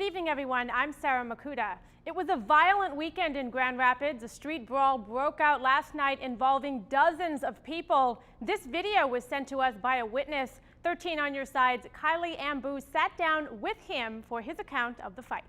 Good evening, everyone. I'm Sarah Makuda. It was a violent weekend in Grand Rapids. A street brawl broke out last night involving dozens of people. This video was sent to us by a witness. 13 on your side's Kylie Ambu sat down with him for his account of the fight.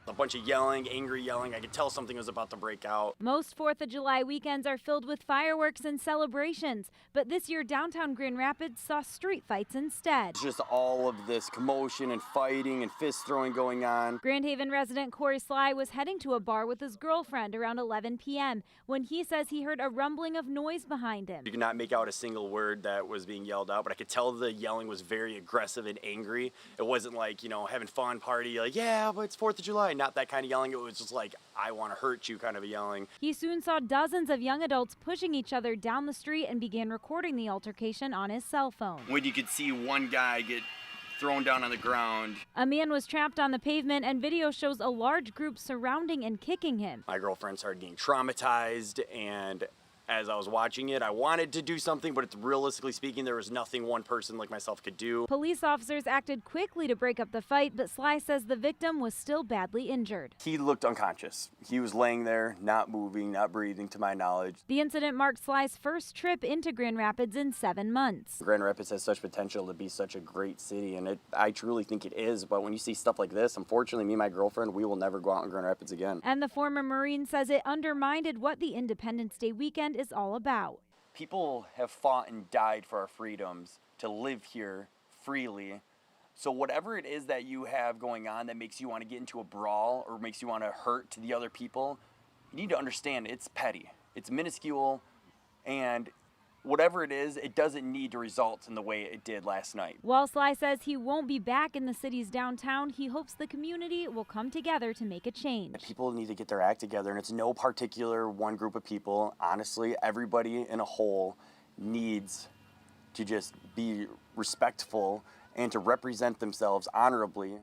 A bunch of yelling, angry yelling. I could tell something was about to break out. Most 4th of July weekends are filled with fireworks and celebrations, but this year downtown Grand Rapids saw street fights instead. It's just all of this commotion and fighting and fist throwing going on. Grand Haven resident Corey Sly was heading to a bar with his girlfriend around 11 p.m. when he says he heard a rumbling of noise behind him. You could not make out a single word that was being yelled out, but I could tell the yelling was very aggressive and angry. It wasn't like, having fun party, like, yeah, but it's 4th of July. Not that kind of yelling. It was just like, I want to hurt you kind of a yelling. He soon saw dozens of young adults pushing each other down the street and began recording the altercation on his cell phone. When you could see one guy get thrown down on the ground. A man was trapped on the pavement, and video shows a large group surrounding and kicking him. My girlfriend started getting traumatized, and as I was watching it, I wanted to do something, but realistically speaking, there was nothing one person like myself could do. Police officers acted quickly to break up the fight, but Sly says the victim was still badly injured. He looked unconscious. He was laying there, not moving, not breathing, to my knowledge. The incident marked Sly's first trip into Grand Rapids in 7 months. Grand Rapids has such potential to be such a great city, and I truly think it is, but when you see stuff like this, unfortunately, me and my girlfriend, we will never go out in Grand Rapids again. And the former Marine says it undermined what the Independence Day weekend is all about. People have fought and died for our freedoms to live here freely. So whatever it is that you have going on that makes you want to get into a brawl or makes you want to hurt to the other people, you need to understand it's petty, it's minuscule, and whatever it is, it doesn't need to result in the way it did last night. While Sly says he won't be back in the city's downtown, he hopes the community will come together to make a change. People need to get their act together, and it's no particular one group of people. Honestly, everybody in a whole needs to just be respectful and to represent themselves honorably.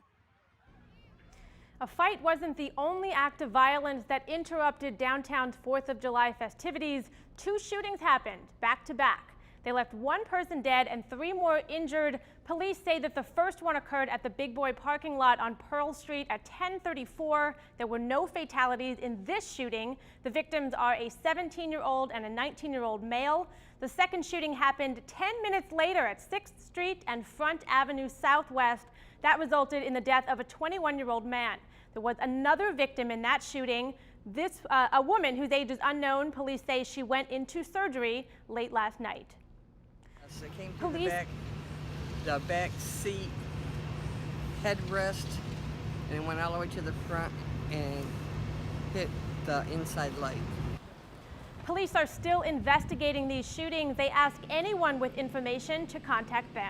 A fight wasn't the only act of violence that interrupted downtown's 4th of July festivities. 2 shootings happened back to back. They left 1 person dead and 3 more injured. Police say that the first one occurred at the Big Boy parking lot on Pearl Street at 10:34. There were no fatalities in this shooting. The victims are a 17-year-old and a 19-year-old male. The second shooting happened 10 minutes later at 6th Street and Front Avenue Southwest. That resulted in the death of a 21-year-old man. There was another victim in that shooting. A woman whose age is unknown. Police say she went into surgery late last night. So they came through the back seat headrest and went all the way to the front and hit the inside light. Police are still investigating these shootings. They ask anyone with information to contact them.